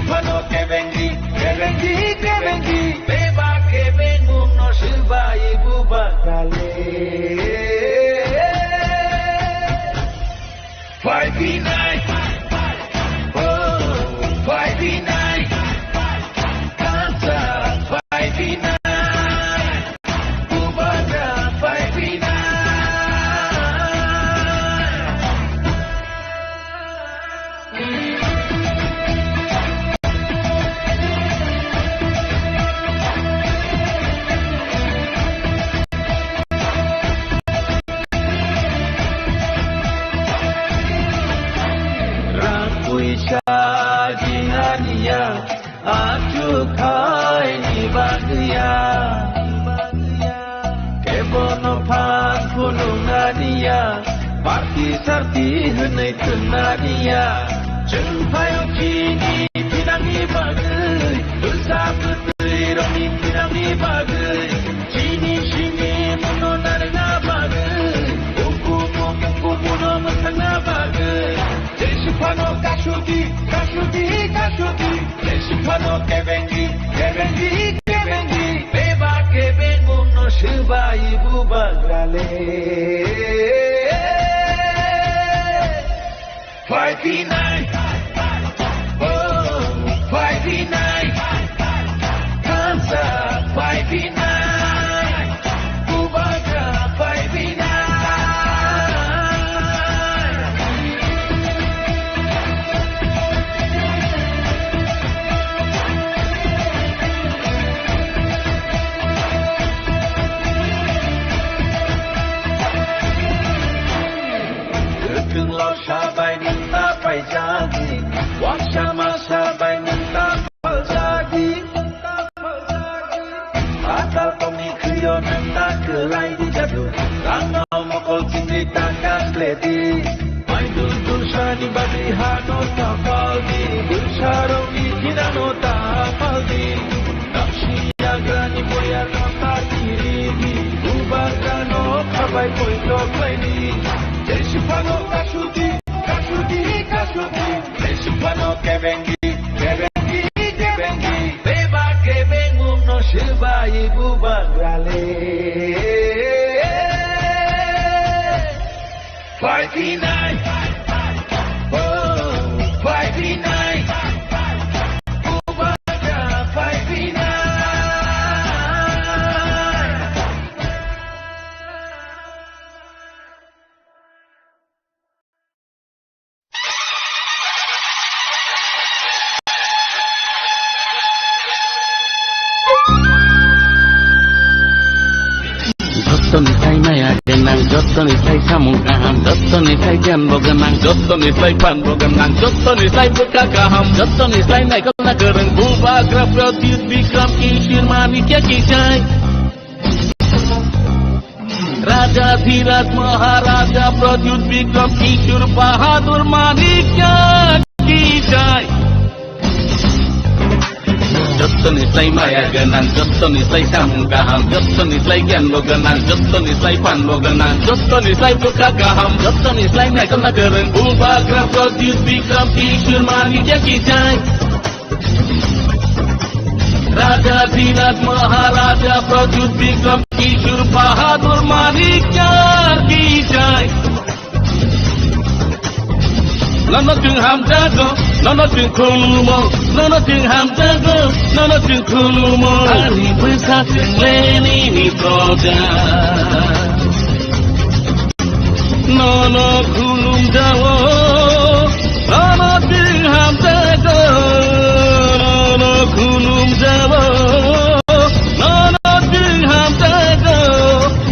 Desipano que vengi, beba que vengo no silba y buba cale. 5v9, oh 5v9, dansa 5v9, buba 5v9. Shadinania, Achukai Nibadia, Kebono Pan Pununania, Parti Sarti Hunetunadia, Chumpayo Chini, Pinami Bagay, Usaputri Romi Pinami Bagay, Chini Shini Munonarina Bagay, Ukumu Matana Bagay. Desipano kashuti, desipano que vengi, beba que vengo no silba y buba grale. 5v9, oh 5v9, dansa 5v9, buba 5v9. Sabai ninta pai jadi, wakshama sabai ninta pal jadi. Asal kami kriyo ninta kelai di jadu, rangau mokol cinta kasleti. Maidul dulshani badi hano tapaldi, dulsharogi kinano tapaldi. Nakshi agrani boya nota kiridi, ubagano kabai koi toklaini. Desipano kashuti, desipano que vengi, beba que vengo no silba y buba grale. 5v9, oh 5v9, buba 5v9. Jottoni sai maya genang, jottoni sai samungaham, jottoni sai janbo genang, jottoni sai panbo genang, jottoni sai bekakaham, jottoni sai naik kena gereng buba graf pratyut bikram kishir manikya kisai. Raja Dhiraj Maharaja Pradyut Bikram Kishore Bahadur Manikya kisai. Jottoni sai maya genang, jottoni sai samungaham, jottoni sai janbo genang, jottoni sai panbo genang, jottoni sai bekakaham, jottoni sai naik kena gereng buba graf pratyut bikram kishore manikya kisai. Raja Dhiraj Maharaja Pradyut Bikram Kishore Bahadur Manikya kisai. Nono ting ham jago, nono ting khulumo, nono ting ham jago, nono ting khulumo. Hari besar ting leni ni proja. Nono khulum jawo, nono ting ham jago, nono khulum jawo, nono ting ham jago.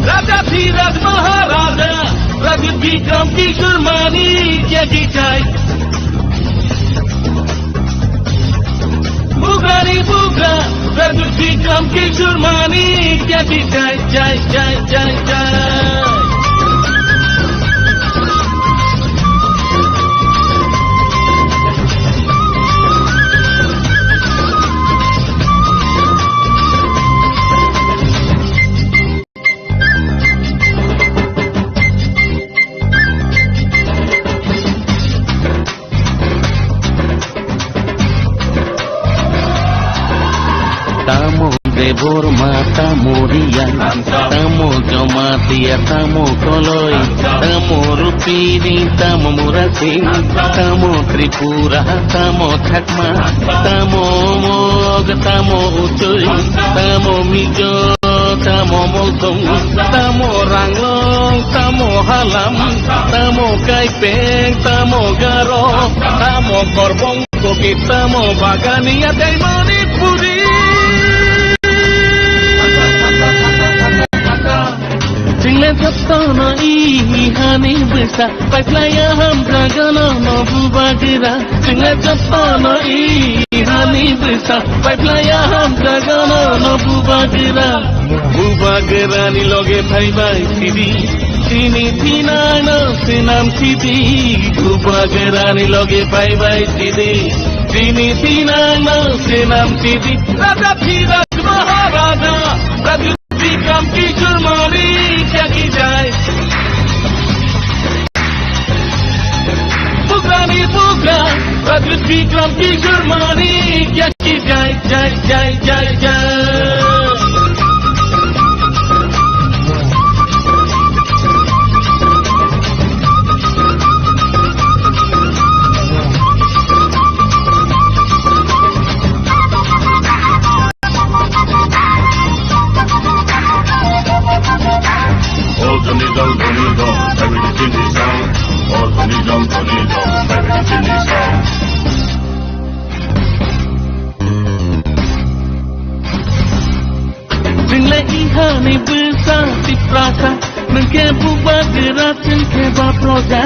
Raja Dhiraj Maharaja Pradyut Bikram Kishore Manikya kisai. Bugari buga, Pradyut Bikram Kishore Manikya kisai, jai jai jai jai. দেবর মাতা মরিয়া তামো জমাতিয়া তামো কলই তামো Rupini তামো মুরাসি তামো Tripura তামো Chakma তামো mug তামো উচই তামো Ms তামো মলসং তামো Ranglong তামো Halam তামো Kaipeng তামো Garo তামো গর্বং কোকিত তামো বাগানিয়া দেই Manipuri Singlet saptana ihani bisa Paiplaya ham dragana nobu bagira Singlet saptana ihani bisa Paiplaya ham dragana nobu bagira Bubagira ni loge bhai bhai sidi Sini tina no sinam sidi Bubagira ni loge bhai bhai sidi Sini tina no sinam sidi Raja Dhiraj Maharaja Raja Vikram Kishore Mani क्या की जाए पुकानी पुका प्रकृति विक्रम की जुर्मानी क्या की जाए जाए जाए जाए जाए Ihani bisa diprasa Nengke buba gerak Nengke baproja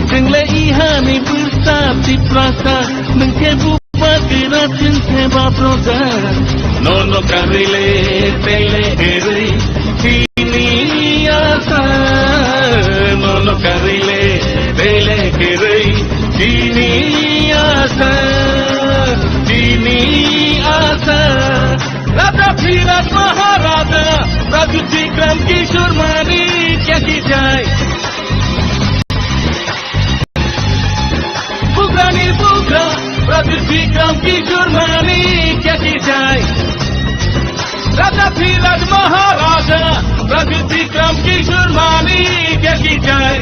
Jengle ihani bisa diprasa Nengke buba gerak Nengke baproja Nono karile tele ere Kini asa Nono karile tele ere Kini asa Raja Dhiraj Maharaja Raja Vikram Kishore Mani क्या की जाए पुकानी पुका Raja Vikram Kishore Mani क्या की जाए Raja Dhiraj Maharaja Raja Vikram Kishore Mani क्या की जाए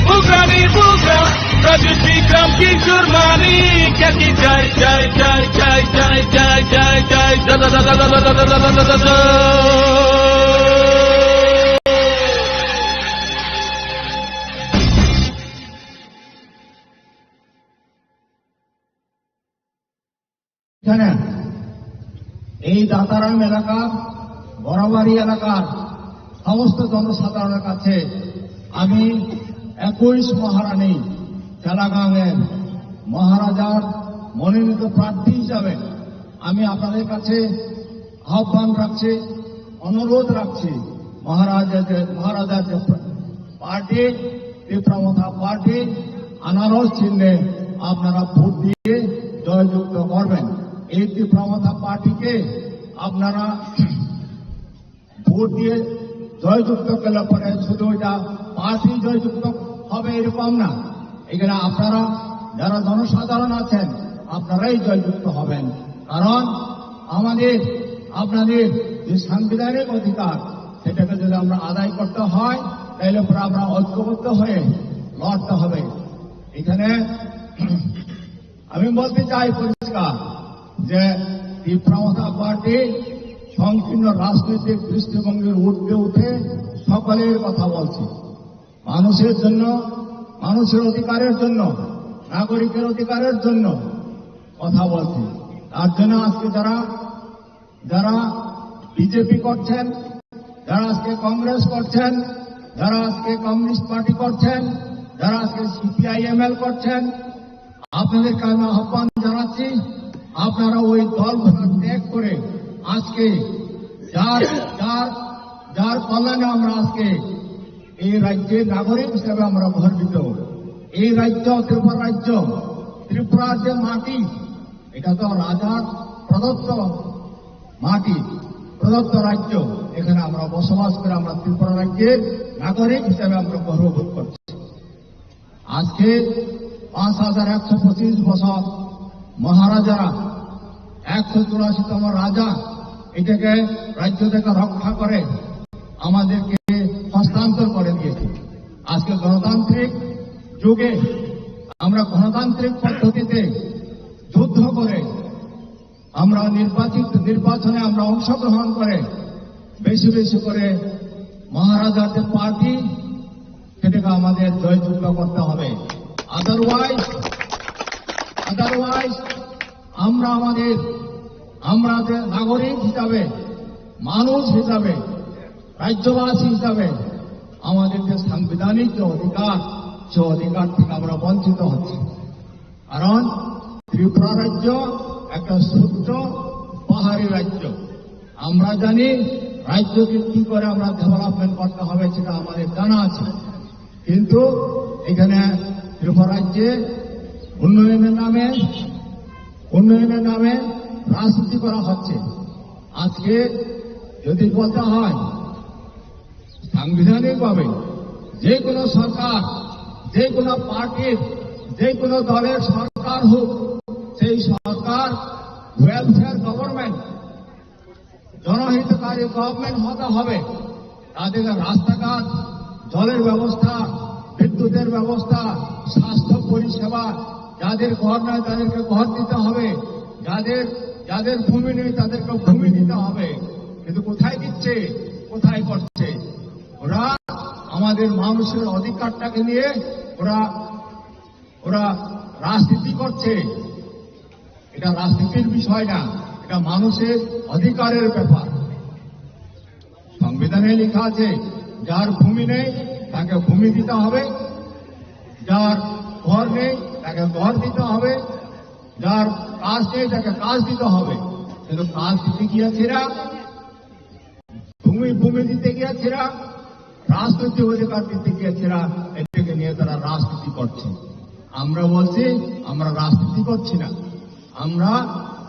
पुकानी पुका Raja Vikram Kishore Mani क्या की जाए जाए जाए जाए जाए जाए जाए जाए da da da da da da da da da da da জানেন এই দাতারাম এলাকার বরাবাড়ি এলাকার সমস্ত জনসাধারণের কাছে আমি 21 মহারানী তেলাগাঁওয়ের মহারাজার মনোনীত প্রার্থী হিসাবে আমি আপনাদের কাছে আহ্বান রাখছি অনুরোধ রাখছি মহারাজার যে পার্টি তীব্রমথা পার্টি আনারস চিহ্নে আপনারা ভোট দিয়ে জয়যুক্ত করবেন এই তীব্রমথা পার্টিকে আপনারা ভোট দিয়ে জয়যুক্ত করলে পরে শুধু এটা পার্টি জয়যুক্ত হবে এরকম না এখানে আপনারা যারা জনসাধারণ আছেন আপনারাই জয়যুক্ত হবেন কারণ আমাদের আপনাদের যে সাংবিধানিক অধিকার সেটাকে যদি আমরা আদায় করতে হয় তাহলে পরে আমরা ঐক্যবদ্ধ হয়ে লড়তে হবে এখানে আমি বলতে চাই পরিষ্কার যে তীব্রমথা পার্টি সংকীর্ণ রাজনৈতিক দৃষ্টিভঙ্গির ঊর্ধ্বে উঠে সকলের কথা বলছে মানুষের জন্য মানুষের অধিকারের জন্য নাগরিকের অধিকারের জন্য কথা বলছে তার জন্য আজকে যারা বিজেপি করছেন যারা আজকে কংগ্রেস করছেন যারা আজকে কমিউনিস্ট পার্টি করছেন যারা আজকে সিপিআইএমএল করছেন আপনাদেরকে আমি আহ্বান জানাচ্ছি আপনারা ওই দলগুলো ত্যাগ করে আজকে যার কল্যাণে আমরা আজকে এই রাজ্যের নাগরিক হিসেবে আমরা গর্বিত এই রাজ্য ত্রিপুরা রাজ্য ত্রিপুরার যে মাটি এটা তো রাজার প্রদত্ত মাটি প্রদত্ত রাজ্য এখানে আমরা বসবাস করে আমরা ত্রিপুরা রাজ্যের নাগরিক হিসেবে আমরা গর্ববোধ করছি আজকে 5125 বছর মহারাজারা 184তম রাজা এটাকে রাজ্য থেকে রক্ষা করে আমাদেরকে হস্তান্তর করে দিয়েছে। আজকে গণতান্ত্রিক যুগে আমরা গণতান্ত্রিক পদ্ধতিতে যুদ্ধ করে আমরা নির্বাচনে আমরা অংশগ্রহণ করে বেশি বেশি করে মহারাজাদের পার্টি সেটাকে আমাদের জয়যুক্ত করতে হবে। আদারওয়াইজ আমরা যে নাগরিক হিসাবে, মানুষ হিসাবে, রাজ্যবাসী হিসাবে আমাদের যে সাংবিধানিক যে অধিকার, সে অধিকার থেকে আমরা বঞ্চিত হচ্ছি। কারণ ত্রিপুরা রাজ্য একটা ছোট্ট পাহাড়ি রাজ্য। আমরা জানি রাজ্যকে কি করে আমরা ডেভেলপমেন্ট করতে হবে সেটা আমাদের জানা আছে, কিন্তু এখানে ত্রিপুরা রাজ্যে উন্নয়নের নামে রাজনীতি করা হচ্ছে। আজকে যদি বলতে হয় সাংবিধানিকভাবে যে কোনো সরকার, যে কোনো পার্টির, যে কোনো দলের সরকার হোক, সেই সরকার ওয়েলফেয়ার গভর্নমেন্ট, জনহিতকারী গভর্নমেন্ট হতে হবে। তাদেরকে রাস্তাঘাট, জলের ব্যবস্থা, বিদ্যুতের ব্যবস্থা, স্বাস্থ্য পরিষেবা, যাদের ঘর নয় তাদেরকে ঘর দিতে হবে, যাদের ভূমি নেই তাদেরকে ভূমি দিতে হবে। কিন্তু কোথায় দিচ্ছে, কোথায় করছে? ওরা আমাদের মানুষের অধিকারটাকে নিয়ে ওরা রাজনীতি করছে। এটা রাজনীতির বিষয় না, এটা মানুষের অধিকারের ব্যাপার। সংবিধানে লেখা আছে যার ভূমি নেই তাকে ভূমি দিতে হবে, যার ঘর নেই তাকে ঘর দিতে হবে, যার কাজ নেই তাকে কাজ দিতে হবে। কিন্তু কাজ দিতে গিয়েছেরা, ভূমি দিতে গিয়েছেরা, রাজনৈতিক অধিকার দিতে গিয়েছেরা, এটাকে নিয়ে তারা রাজনীতি করছে। আমরা বলছি আমরা রাজনীতি করছি না, আমরা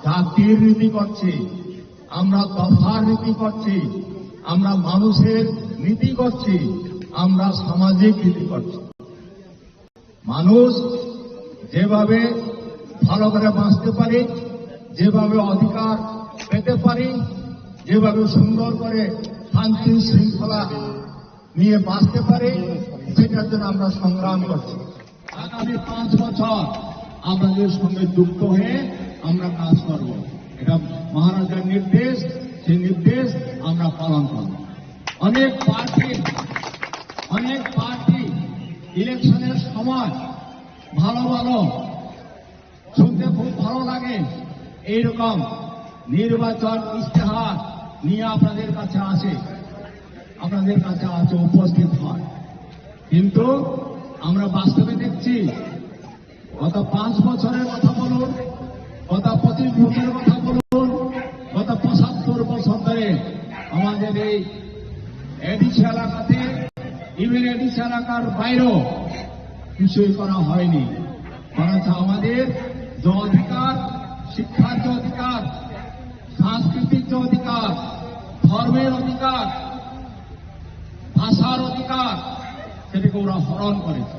জাতির নীতি করছি, আমরা দফার নীতি করছি, আমরা মানুষের নীতি করছি, আমরা সামাজিক নীতি করছি। মানুষ যেভাবে ভালো করে বাঁচতে পারি, যেভাবে অধিকার পেতে পারি, যেভাবে সুন্দর করে শান্তি শৃঙ্খলা নিয়ে বাঁচতে পারি, সেটার জন্য আমরা সংগ্রাম করছি। আগামী 5 বছর আপনাদের সঙ্গে যুক্ত হয়ে আমরা কাজ করব। এটা মহারাজার নির্দেশ, সেই নির্দেশ আমরা পালন করব। অনেক পার্টি ইলেকশনের সময় ভালো শুনতে খুব ভালো লাগে এইরকম নির্বাচন ইশতেহার নিয়ে আপনাদের কাছে আসে, উপস্থিত হয়। কিন্তু আমরা বাস্তবে দেখছি গত 5 বছরের কথা বলুন, গত 25 বছরের কথা বলুন, গত 75 বছর ধরে আমাদের এই এডিসি এলাকাতে, ইভেন এডিসি এলাকার বাইরেও কিছুই করা হয়নি। বরঞ্চ আমাদের যে অধিকার, শিক্ষার যে অধিকার, সাংস্কৃতিক যে অধিকার, ধর্মের অধিকার, ভাষার অধিকার, সেটাকে ওরা হরণ করেছে।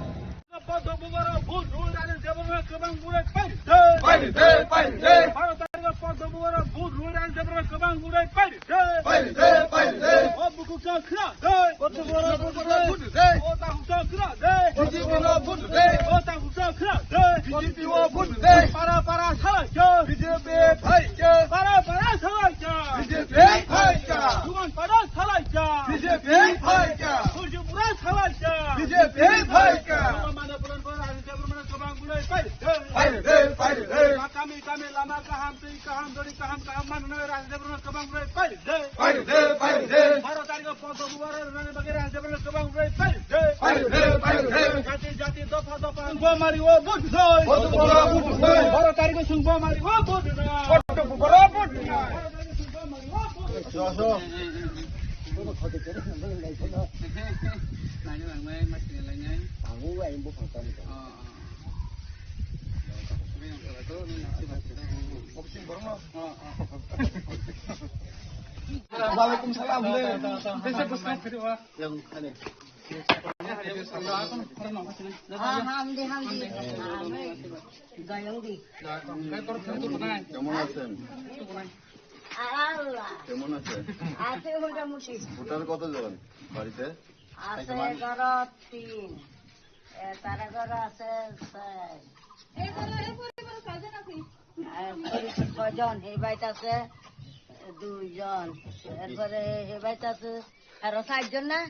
Waalaikumsalam. কেমন আছেন? কেমন আছে? আছে মোটামুটি ভোটার কতজন বাড়িতে? আছে ঘর 3 তারা ঘর আছে 6জন এই বাইতে আছে 2জন এরপরে এই বাইতে আছে আরো 7জন না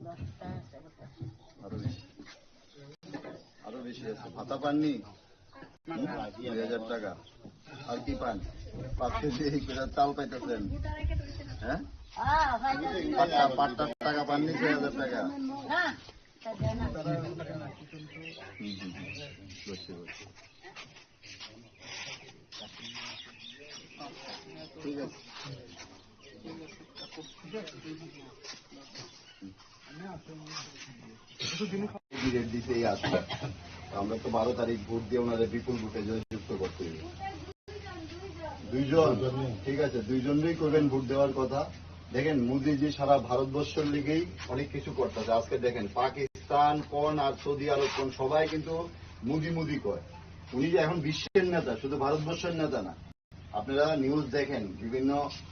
10টা আছে আরো বেশি আছে। ভাতা পাননি? 2000 টাকা। আর কি পান? 5 কেজি চাল পাইতেছেন? হ্যাঁ, পাট্টার টাকা পাননি? 6000 টাকা। না বুঝছি বুঝছি। ঠিক আছে। রেট দিতেই আসছে। আমরা তো 12 তারিখ ভোট দিয়ে ওনাদের বিপুল ভোটে জয়যুক্ত করতে হবে। 2জন, ঠিক আছে, 2জনই করবেন ভোট দেওয়ার কথা। দেখেন মোদিজি সারা ভারতবর্ষের লিগেই অনেক কিছু করতেছে। আজকে দেখেন পাকিস্তান কোন আর সৌদি আরব কোন সবাই কিন্তু মোদি মোদি কয়। উনি যে এখন বিশ্বের নেতা, শুধু ভারতবর্ষের নেতা না। আপনারা নিউজ দেখেন, বিভিন্ন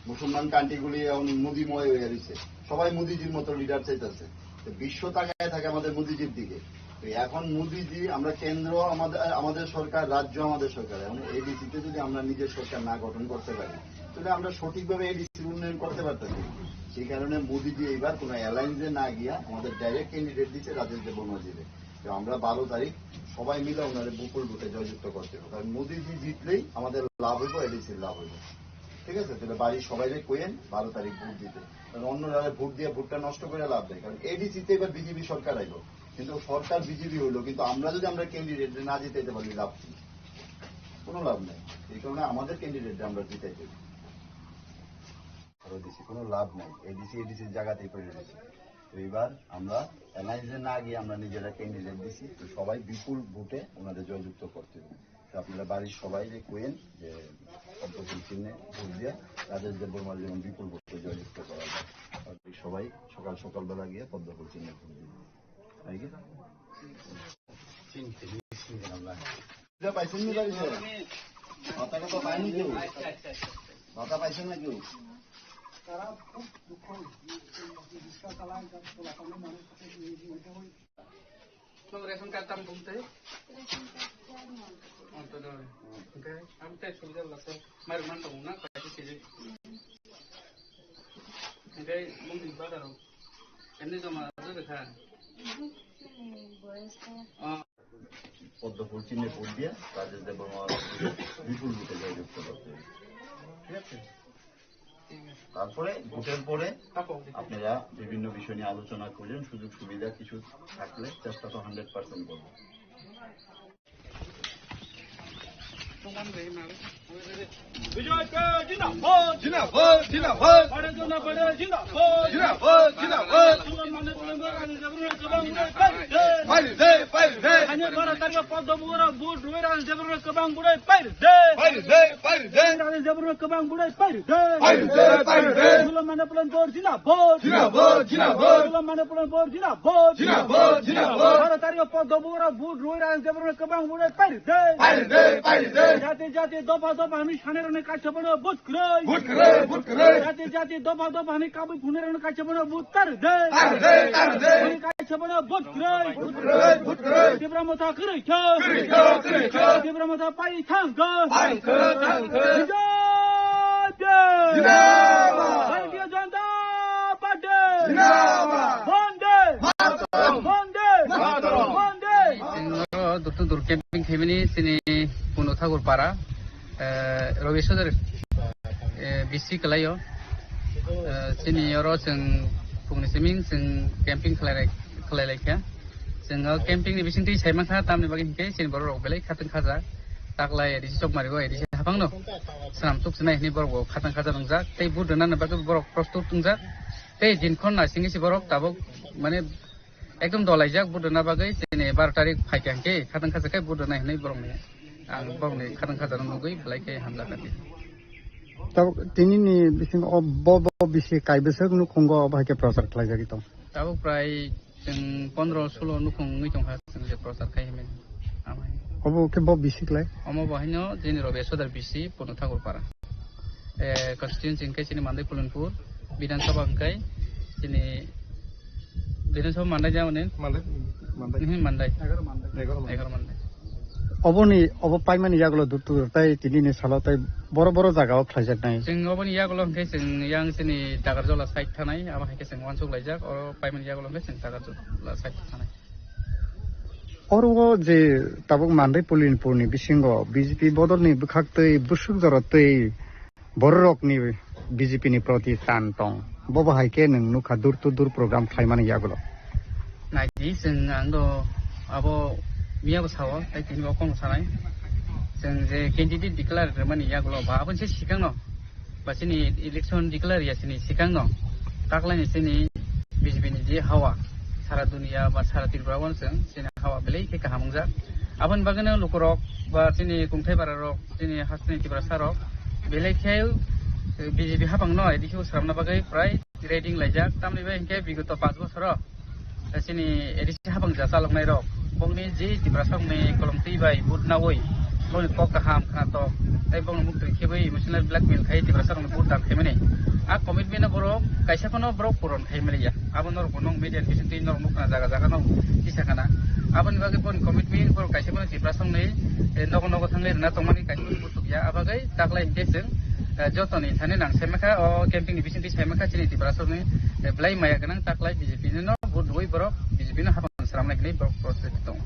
মুসলমান কান্ট্রিগুলি এখন মোদিময় হয়ে গেছে। সবাই মোদিজির মতো লিডার চাইতেছে। বিশ্ব তাকায় থাকে আমাদের মোদিজির দিকে। এখন মোদিজি, আমরা কেন্দ্র আমাদের সরকার, রাজ্য আমাদের সরকার। এখন এডিসিতে যদি আমরা নিজের সরকার না গঠন করতে পারি, তাহলে আমরা সঠিকভাবে এডিসির উন্নয়ন করতে পারতেছি। সেই কারণে মোদিজি এইবার কোন অ্যালায়েন্সে না গিয়া আমাদের ডাইরেক্ট ক্যান্ডিডেট দিচ্ছে রাজেশ দেববর্মাজিরে। আমরা 12 তারিখ সবাই মিলে ওনাদের বিপুল ভোটে জয়যুক্ত করতে হবে। কারণ মোদিজি জিতলেই আমাদের লাভ হইব, এডিসির লাভ হইব। ঠিক আছে? তাহলে বাড়ির সবাই কোয়েন 12 তারিখ ভোট দিতে। কারণ অন্যরা ভোট দিয়ে ভোটটা নষ্ট করে লাভ নেই। কারণ এডিসিতে এবার বিজেপি সরকার আইল, কিন্তু সরকার বিজেপি হইলো, কিন্তু আমরা যদি আমরা ক্যান্ডিডেট না জিতাইতে পারি লাভ কি? কোনো লাভ নেই। এই কারণে আমাদের ক্যান্ডিডেট আমরা জিতাইতে দিচ্ছি, কোনো লাভ নাই। এডিসির জায়গাতেই করে দিচ্ছি। তো এবার আমরা অ্যালায়েন্সে না গিয়ে আমরা নিজেরা ক্যান্ডিডেট দিচ্ছি। তো সবাই বিপুল ভোটে ওনাদের জয়যুক্ত করতে হবে। তো আপনারা বাড়ির সবাই কোয়েন যে পদ্মফুল চিহ্নে ভোট দিয়ে রাজেশ দেববর্মার যেমন বিপুল ভোটে জয়যুক্ত করা যায়। সবাই সকালবেলা গিয়ে পদ্মফুল চিহ্নে ভোট দিবে। পাইছেন না বাড়িতে? ভাতা কথা পায়নি কেউ? ভাতা পাইছেন না কেউ? রেশন কার্ড দাম বলতে আমি তাই সুবিধা লাগছে মায়ের মান পাবো না কেজি এটাই মন্দির বাজার এমনি জমা যাবে খা পদ্মফুল চিহ্নে ভোট দিয়ে রাজেশ দেববর্মা বিপুল ভোটে জয়যুক্ত করতে হবে। ঠিক আছে? তারপরে ভোটের পরে আপনারা বিভিন্ন বিষয় নিয়ে আলোচনা করলেন। সুযোগ সুবিধা কিছু থাকলে চেষ্টা তো 100% করবো। বিজয়কে জিন্দাবাদ জিন্দাবাদ জিন্দাবাদ ভারত জনতা পার্টি জিন্দাবাদ জিন্দাবাদ জিন্দাবাদ মানে পাইরে পাইরে আনে ভারত তারিখ পদ্মপুরা বুট রুইরান জবর কবাং বুড়াই পাইরে রাজেশ দেববর্মা কবাং বুড়াই পাইরে সুলম মানে প্লান বোর্ড জিন্দাবাদ সুলম মানে প্লান বোর্ড জিন্দাবাদ ভারত তারিখ পদ্মপুরা বুট রুইরান জবর কবাং বুড়াই পাইরে জাতি জাতি দফা দফা আমি সানের অনেক কাছে বড় বুট করে জাতি জাতি দফা দফা আমি কাবুই ফুনের অনেক কাছে বড় বুট করে কাছে বড় বুট করে দেবরামতা করে দেবরামতা পাই থাঙ্গ ভারতীয় জনতা পার্টি বন্দে বন্দে বন্দে দুটো দূর ক্যাম্পিং ফ্যামিলি সিনি পুনো ঠাকুর পাড়া রবিশর बिसि कलायो सिनि अरो जों फुंनि सिमिं जों केम्पिं खालायलायखाया जोङो केम्पिंनि बिसिंथि साइमाखा तामनि बागै हिंखे सिनि बर' रग बेलाय खाथों खाजा तागलाय एदिसि चकमारिगो एदिसि हाबांनो साम तुकसनाय हिनि बर'गो खाथों खाजा दंजाक तै बुदना बागै बर' प्रस्तुत दंजाक तै दिनखन नासिंगिसि बर' ताबो माने एकदम दलायजाक बुदना बागै सिनि 12 तारिख फाइखांखे खाथों खाजाखाय बुदना हिनि बर'नि आं बर'नि खाथों खाजा नुगै बेलायखाय हामला खाथि তিনি বিশি কাইবেছে কোনো খংগ ভাইকে প্রচার খাইজাগি তো তাও প্রায় जों 15-16 नुखुङै दंहा जों जे प्रसाद खायोमोन आमाय अब के ब बिसिकलाय अमा बहायनो जोंनि रबे सदार बिसि पुनु ठाकुरपारा कन्स्टिट्युएन्सि इंखाय जोंनि मान्दै पुलनपुर विधानसभा इंखाय जोंनि विधानसभा मान्दै जामाने मान्दै 11 मान्दै अबनि अब पाइमानि जागलो दुतु ताई तिनिनि सालाव ताई बरो जागाव खायजानाय जों अबनि यागलो इंखाय जों यां जोंनि दागारजला साइड थानाय आमा हायके जों वानसुक लायजाक अ पाइमानि यागलो इंखाय जों दागारजला साइड थानाय और वो जे तब मान्दै पुलिनपुरनि बिसिंगो बीजेपी बदलनि बखाक्तै बुसुक जरतै बररकनि बीजेपी नि प्रति तान दं बबा हायके नों नुखा दूर प्रोग्राम खायमानि यागलो नायदि जों आंदो आबो मियाबो सावो ताई तिनि बकम सानाय जों जे कैंडिडेट डिक्लेयार मानि यागलो बाबोनसे सिगां न बासिनि इलेक्शन डिक्लेयार यासिनि सिगां न ताकलानि सिनि बीजेपी नि जे हावा सारा दुनिया बा सारा त्रिपुरावन जों सिनि हावा बेलै के काहामंजा आबन बागनो लुकरक बा सिनि कुंथाय बारारक सिनि हासनि त्रिपुरा सारक बेलै के बीजेपी हाबांग न एदिखौ सामना बागै प्राय रेडिं लायजाक तामनि बे इंके बिगत 5 बोसोर सिनि एदिसि हाबांग जा चालकनाय रक बंनि जे त्रिपुरा सामने कलमति बाय बुदनावै बंनि कक काहाम खातो ताई बंनि मुक्ति खेबै इमोशनल ब्लैकमेल खाय त्रिपुरा सारनो बुद दाम खेमने आ कमिटमेन्ट बरो कायसाखनो ब्रो पुरन खायमले या आबन नर बनों मीडिया बिसिनति नर मुखना जागा न किसाखाना आबन बागै बन कमिटमेन्ट बरो कायसाखनो त्रिपुरा सामने नगो थांले ना तमानि कायसाखनो बुतुया आबागै ताकलाय इंकेजों जतन इन्थाने नांसेमाखा अ कैंपिंग नि बिसिनति सायमाखा चिनि त्रिपुरा सामने ब्लाइ माया गनां ताकलाय बीजेपी नो बुद दुइ बरो बीजेपी नो हाबां सामनायनि बरो प्रोसेस दं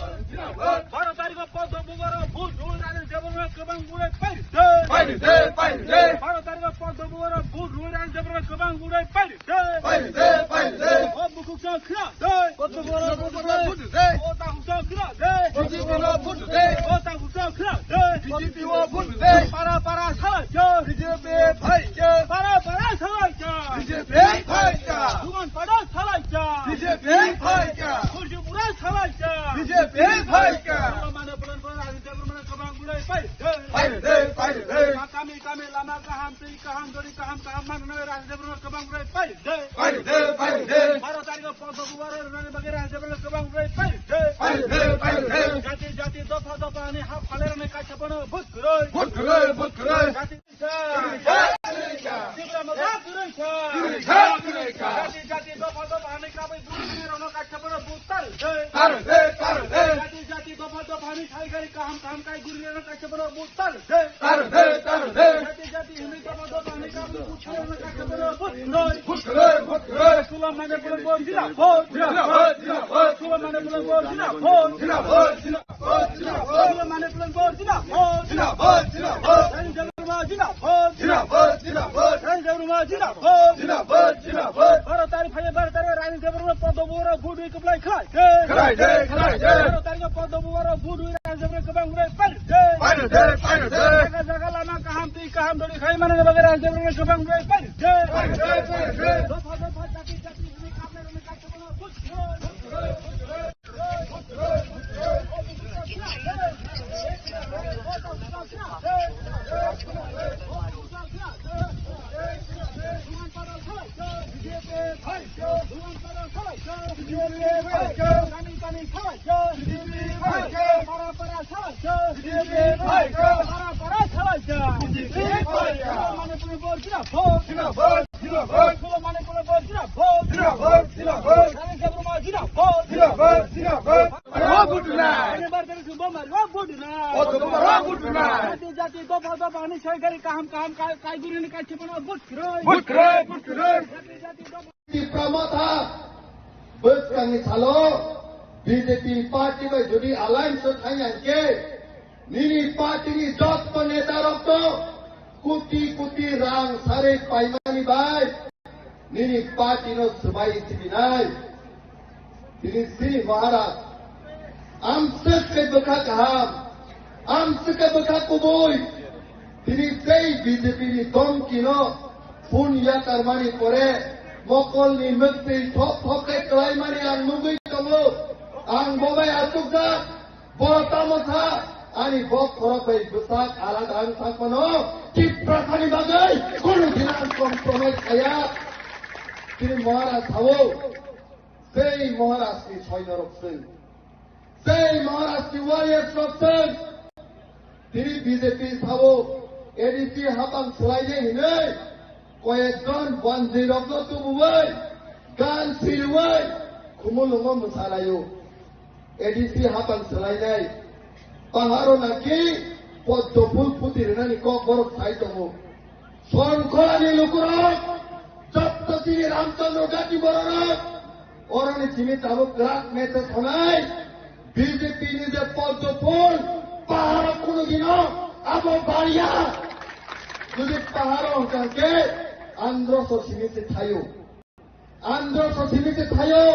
12 तारिख पद बुगर बुद दुइ रानि जेबरनो गोबां बुरै पाइदे 12 तारिख पद बुगर बुद दुइ रानि जेबरनो गोबां बुरै पाइदे ओ बुकुसा खरा दे पद बुगर बुद दे ओ ता हुसा खरा दे बीजेपी नो बुद दे ओ ता हुसा खरा दे बीजेपी ओ बुद दे पारा सालायजा बीजेपी फाइजा पारा सालायजा बीजेपी फाइजा दुगन पारा सालायजा बीजेपी फाइजा खुरजु पुरा सालायजा बीजेपी फाइजा माने पुलन रानि जेबरनो गोबां बुरै पाइदे kami lama kaham tri kaham dori kaham mana raja jebrno kebang burai paide 12 tarik podo buare rani bagi raja jebrno kebang burai paide jati dofa ani hap kalera me kacha bono but kuroi jati sibra maga kuroi jati dofa ani kabai buri rono kacha bono butar jati dofa ani khai gari kaham kai guri rono kacha bono butar jati himi dofa ani kabai buchhe rono kacha bono butroi sulam mane pulan bor jila sulam mane pulan bor jila sulam mane pulan bor jila Baru tarik Rani Jebrno podo buara budu keblai khai. Baru tarik podo buara budu Rani Jebrno kebang burai paide. Jaga lama kaham doli khai mana bagi Rani Jebrno kebang burai paide. Dofa jati ini kamera ini kaca bono jati dofa ani saya kaham kai guru ini kaca bono butroi प्रमोथा बसकांगी सालो BJP party में जुड़ी alliance Thai के निनी party की जत को नेता रखतो कुटी रांग सारे पाइमानी bye निनी party no सुबाई सिबिनाय निनी श्री महाराज आमसे के बखा कहा आमसे के बखा कुबोई निनी कई बीजेपी की दम की नो फुन या करमानी परे Mokol ni mesti top ke kelai mari ang nunggu kamu ang bobai atukda botamotha ani bok korokai busak alat ang sakmano kiprasani bagai kono dinan kompromis kaya kini mara thawo সেই মহারাষ্ট্রী সৈন্যরক্ষণ সেই মহারাষ্ট্রী warrior রক্ষণ তিনি BJP সাবো ADC হাতাং সোলাইনে হিনে কয়েকজন বন্দী রত্ন তুবুবাই গান সিরুবাই খুমুলুমো মোসালায়ো ADC হাতাং সোলাইনাই পাহাড়ো নাকি পদ্ম ফুল ফুটি রেনানি কক বরফ ছাই দङ শঙ্করানি লুকুরক যত তিনি রামচন্দ্র জাতি বররক অরণি চিমি তাবো গ্রাক মেতে শোনাই বিজেপি নিজে পদ্ম ফুল পাহাড় কোনদিন আবো বাড়িয়া যদি পাহাড় অঞ্চলকে আন্ধ্র সীমিতে থাইও আন্ধ্র সীমিতে থাইও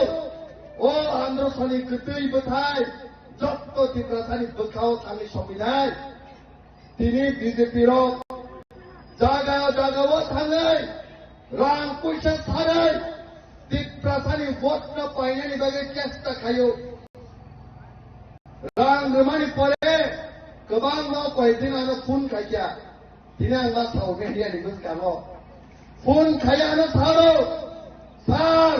ও আন্ধ্র সনি কতই বোথাই যত তীব্রতানি বোখাও থামি সপিনাই তিনি বিজেপির জায়গা জায়গাও থাঙै রাং পয়সা ছাড়াই তীব্রতানি ভোট না পাইনানি বাগে চেষ্টা খাইও রাং রমানি পরে गोबां कयदिनानो फुन खायया दिनै आं बाथ्राखौ मेडियानि गोसोखाङो फुन खाययानो थारो सार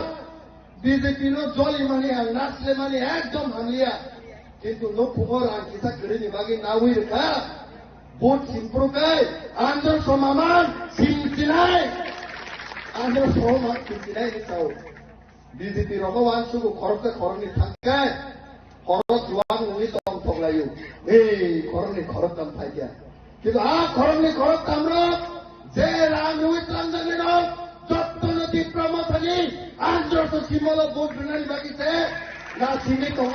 बिजेपिनो जलि माने आं नाचले माने एकदम हांलिया किन्तु नो फुंगोर आं किसा गोरिनि बागै नावै रोखा बुट सिमप्रुकाय आंद्र समामान सिमसिनाय आंद्र समामान सिमसिनाय निसाव बिजेपि रंगो वानसुगु खरबका खरनि थांकाय खरस जुवां नङि दं थगलायो खरमनि खरब दाम थाइया किन्तु खरमनि खरब दामरो जे रां नङि ट्रान्जाक्सन दं जत्तनो दिप्रामथनि आन्ध्र सिमल भोट होनानै बाकिसे नासिनि दङ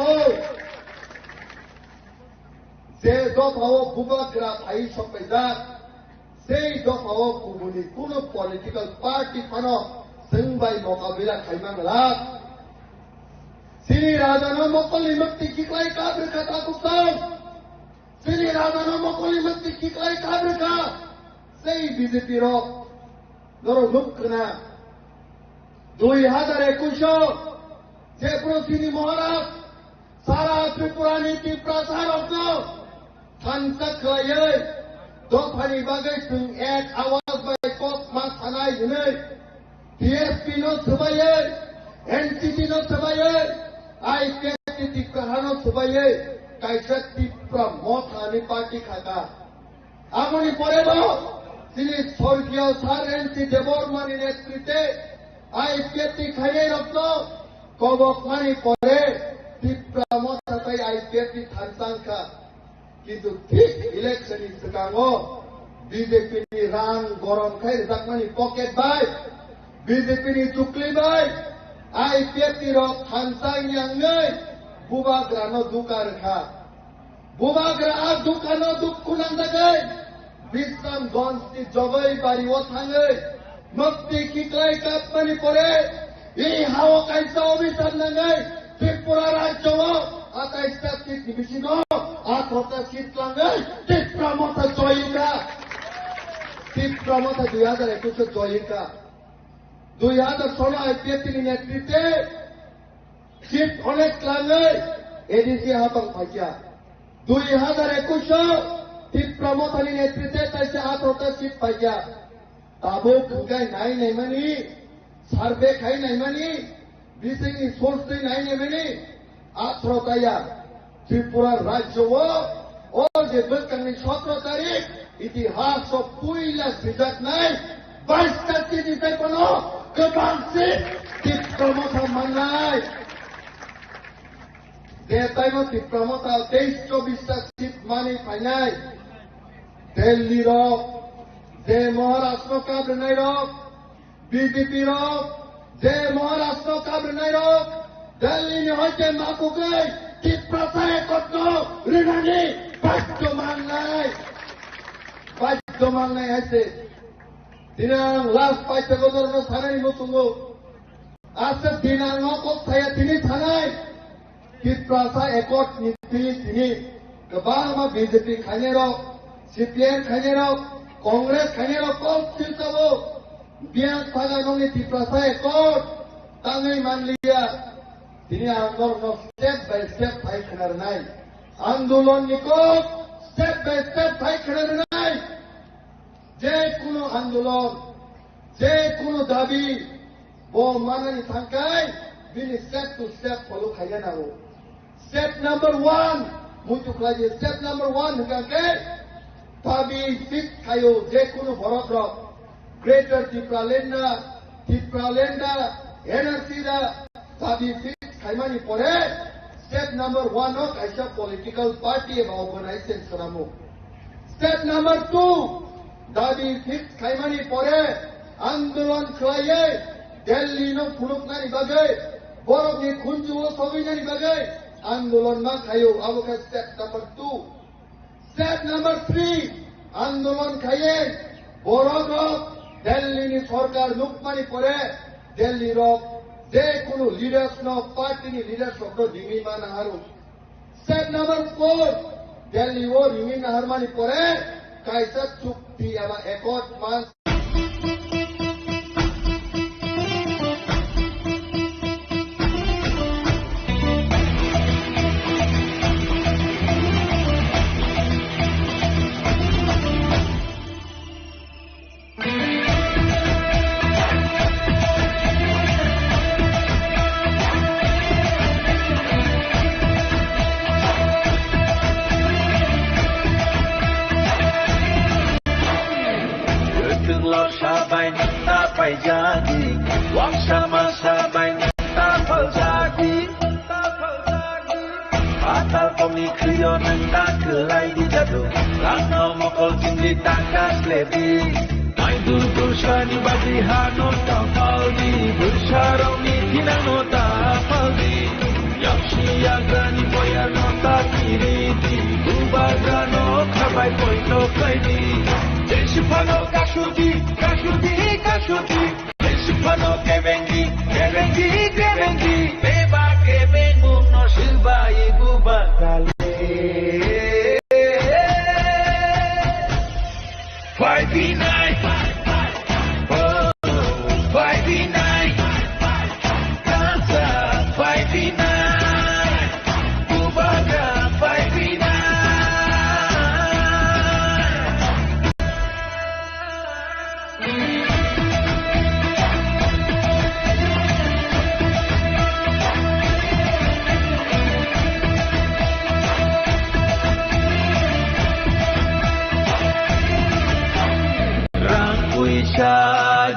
जे दफाव बुबाग्रा थाइ सबायदा সেই দফাও गुबुननि कुनु पलिटिकल पार्टी फानो जों बाय मोकाबिला खालामनांला सिनि राजानो मकलनि मक्ति किक्लाय काब्र खाता कुसं सिनि राजानो मकलनि मक्ति किक्लाय काब्र का সেই বিজেপি র নর লুকনা 2021 যে প্রতিনি মহারাজ সারা ত্রিপুরা নীতি প্রচারক থানকা খাयै দফানি বাগै जों এক আওয়াজ বাই কপ मा थानाय हनै টিএসপি नो सबायै एनसीटी नो सबायै आईपीएसटी टिकाहानो सबायै कायसा टिप्रा मथानि पार्टी खागा आमनि परेबो তিনি স্বর্গীয় স্যার এনসি দেববর্মানি নেতৃত্বে আইপিএসটি খাইয়ে রক্ত কবকমানি পরে টিপ্রা মথাতাই আইপিএসটি থানসাংখা কিন্তু ঠিক ইলেকশন সিগাङो বিজেপি नि रां गरम खाय जाकमानि पकेट बाय বিজেপি नि चुक्ली बाय आईपीएसटी रो थानसां यांगै बुबाग्रानो दुकारखा बुबाग्रा दुकानो दुखुनां जागै বিশ্রামগঞ্জটি জবাই বাড়িও থাঙै মক্তি কিক্লাই কাপমানি পরে এই হাও কাইসা অভিযান নাঙै ত্রিপুরা রাজ্যও 28টা সিট নিবিসিন 18টা সিট লাঙै ত্রিপ্রামতা জয়িকা 2021 জয়িকা 2016 আইপিএসটি নেতৃত্বে সিট অনেক লাঙै এডিসি হাতং ফাইয়া 2021 টিপ্রামথানি নেতৃত্বে তাইছে 18টা সিট পাইয়া তাবো খুগাই নাই নাইমানি সার্ভে খাই নাইমানি বিসিনি সোর্স নাই নাইমানি 18টায়া ত্রিপুরা রাজ্য ও যে বলকানি 17 তারিখ ইতিহাস ও পুইলা সিজাত নাই 22টা সিটে কোনো কবাংসি টিপ্রামথা মানাই দেতাইনো টিপ্রামথা 23-24টা সিট মানি ফাইনাই दिल्ली रक जे महाराष्ट्र काब्र नाय रक बीजेपी रक जे महाराष्ट्र काब्र नाय रक दिल्ली नि हयते माकुकै टिप्रासाय कत्नो रिनानि बाध्य मांगनाय हयते दिनां लास्ट पाइते गदरनो थानाय मसुंगो आसे दिनां नकक थाया तिनि थानाय टिप्रासाय एकट नीति तिनि गोबां बीजेपी खायनाय रक सीपीएम खानेराव कांग्रेस खानेराव कौन चिंतावो बियान फागानोंनि टिप्रासाय कोट ताङै मानलिया तिनि आंदोलन स्टेप बाय स्टेप फायखनारनाय आंदोलननि कोट स्टेप बाय स्टेप फायखनारनाय जे कुनु आंदोलन जे कुनु दाबि बो माननि थांखाय bini step to step follow kaya na ho. Step number 1, muncul lagi. Step number 1 hingga tabi fit kayo jekunu borok Greater Tipralenda, NRC da tabi fit kaimani pore. Step number 1 no kaisa political party eba organization sanamu. Step number 2, tabi fit kaimani pore आंदोलन खाए Delhi no फुलुक नानी बागे बरफ नि खुंजुओ सबै नानी बागे आंदोलन मा खायो अब का स्टेप नंबर 2 स्टेप नंबर 3 आंदोलन खाए बरफ दिल्ली नि सरकार लुकमानी परे दिल्ली रो जे कुनु लीडर्स नो पार्टी नि लीडर्स को दिमी मान हारु स्टेप नंबर 4 दिल्ली वो रिमी नहरमानी परे कायसा चुक्ति एबा एकॉर्ड मान jadi wang sama-sama tak jadi atal komi kriyo nang kelai di jadu lano mokol tinggi takas lebi mai dulu shani bagi hano tapaldi bersaroni tinano tapaldi yakshi yagani boya nota kiriti ubagano kabai poito kaidi Deshipano kashuti Deshipano kevengi Beba kevengu no silba ibu bakale 5v9 Oh 5v9 Dansa 5v9 Bubaga 5v9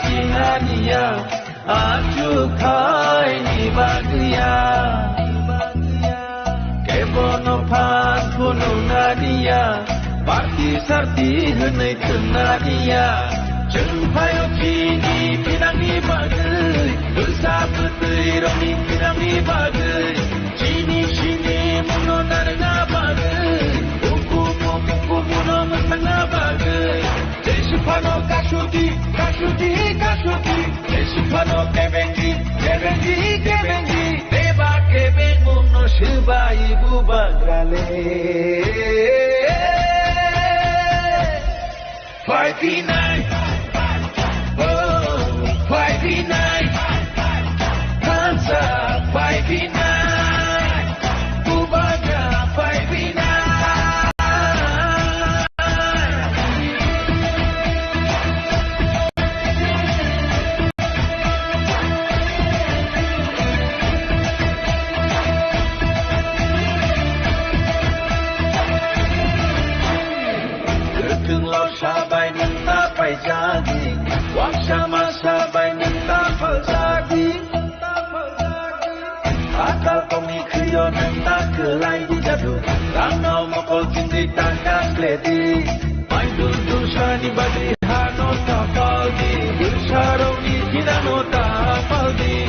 Jihania ajukai ni bagia kebono pan kuno nadia parti sarti henai tenadia jengpayo kini pinangi bagai besar putri romi pinangi bagai sini muno narga bagai buku muno mentengah bagai Deshipano kashuti Deshipano kevengi Beba kevengu no silba ibu bagrale 5v9 Oh 5v9 Hansa 5v9 Bubaga 5v9 Sabai minta pai jadi wang sama sabai minta pal jadi akal komi kriyo minta kelai di jadu rano mokol tinggi takas ledi main dulu shani bagi hano tapal di bersaroni kinano tapal di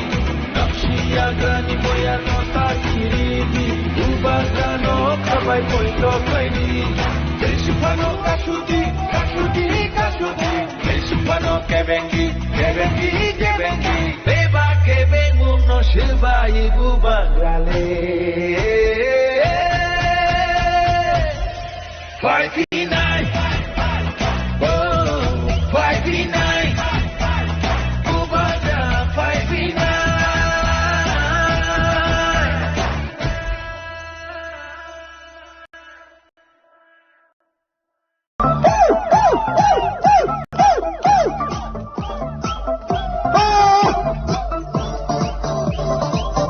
nakshi agani boya nota kiri di ubagano kabai poito kaini Deshipano kashuti Deshipano kevengi Beba kevengu no silba ibu bagrale 5v9 Oh 5v9 Bubaga 5v9 Oh!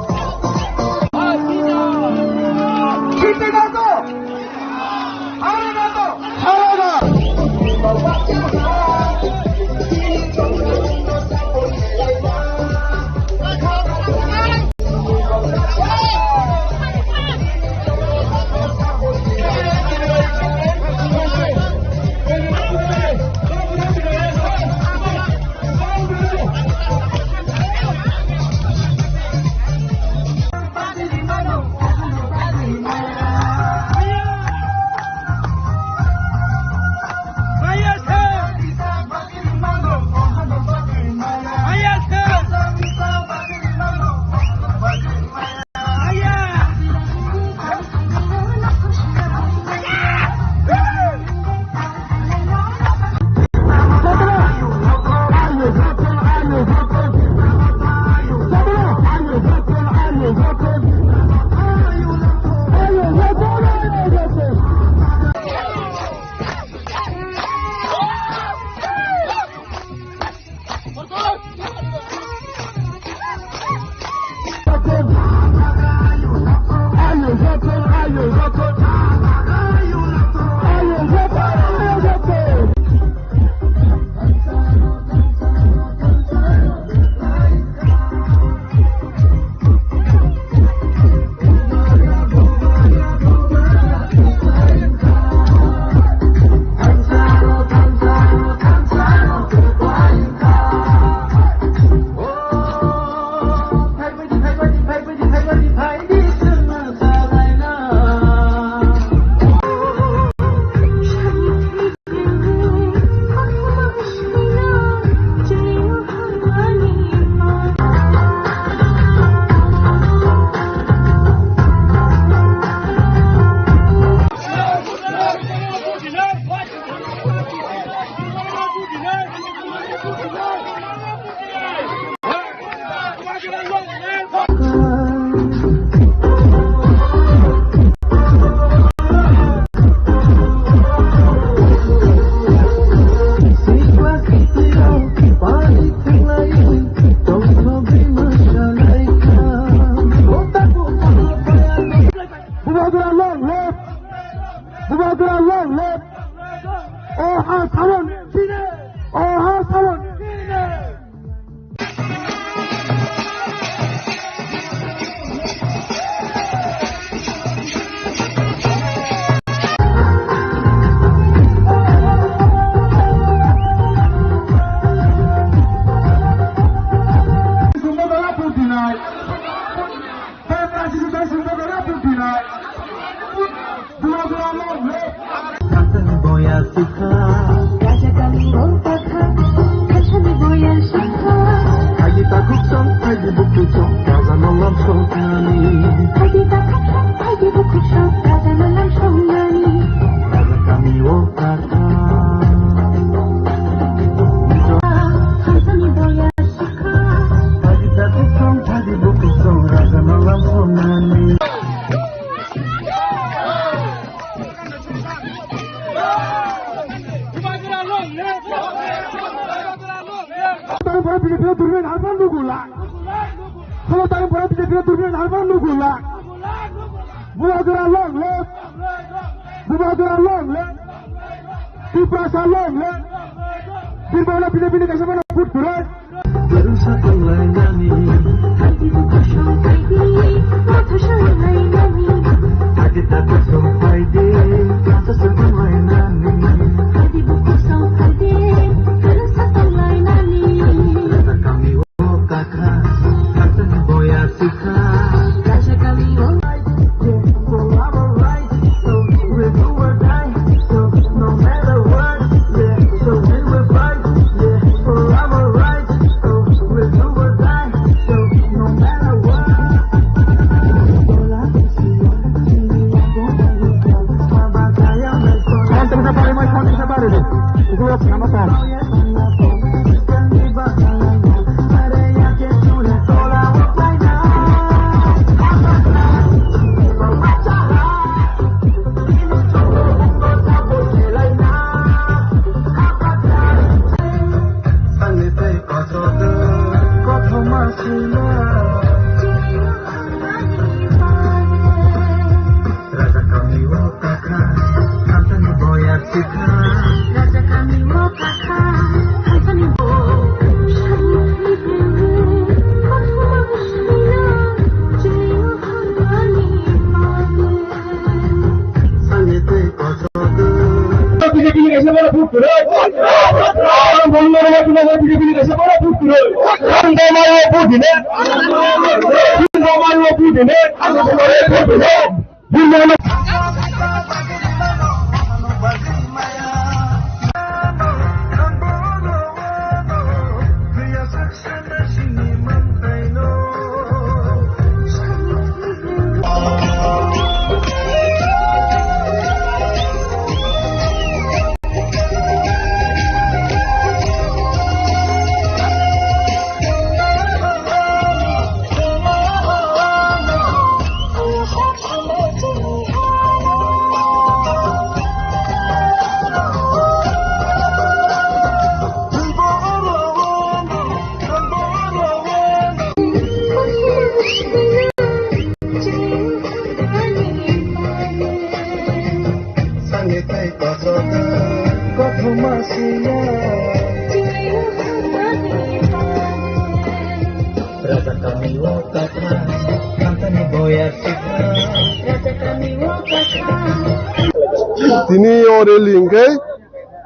তিনি ও রেলিংকে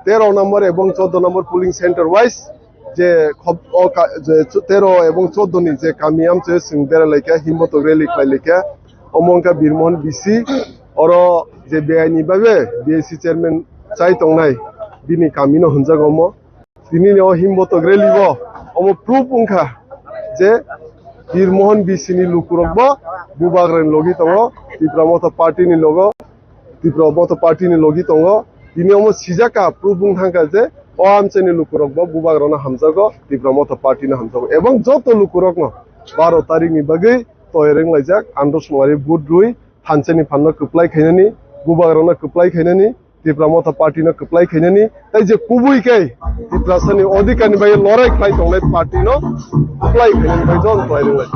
13 নম্বর এবং 14 নম্বর pulling centre wise যে 13 এবং 14 ni যে কামিয়াম যে সিংবের লেখা হিম্মত rally লেখা অমঙ্কা Birmohan BC or যে বেআইনি ভাবে বিএসি চেয়ারম্যান চাই তংনাই বিনি কামিনো হনজাগম তিনি হিম্মত রেলিব অম প্রুফ উংখা যে বীরমোহন বিসি ni লুকুরব বুবাগ্রেন লগি তং ত্রিপুরা মত পার্টি ni logo ত্রিপুরা মত পার্টি ni logi তং তিনি অম সিজাকা প্রুফ উংথাঙ্কা যে ও আমচেনি লুকুরব বুবাগ্রনা হামজাগো ত্রিপুরা মত পার্টি না হামজাগো এবং যত লুকুরক ন 12 তারিখ ni bagui তয়রেং লাইজাক আন্ডস মারি বুট রুই হানচেনি ফান্ন কপ্লাই খাইনানি বুবাগ্রনা কপ্লাই খাইনানি ত্রিপুরা মত পার্টি না কপ্লাই খাইনানি তাই যে কুবুই কাই ত্রিপুরাসনি অধিকারনি বাই লড়াই খাই তংলাই পার্টি ন কপ্লাই খাইনানি বাই জন তয়রেং লাই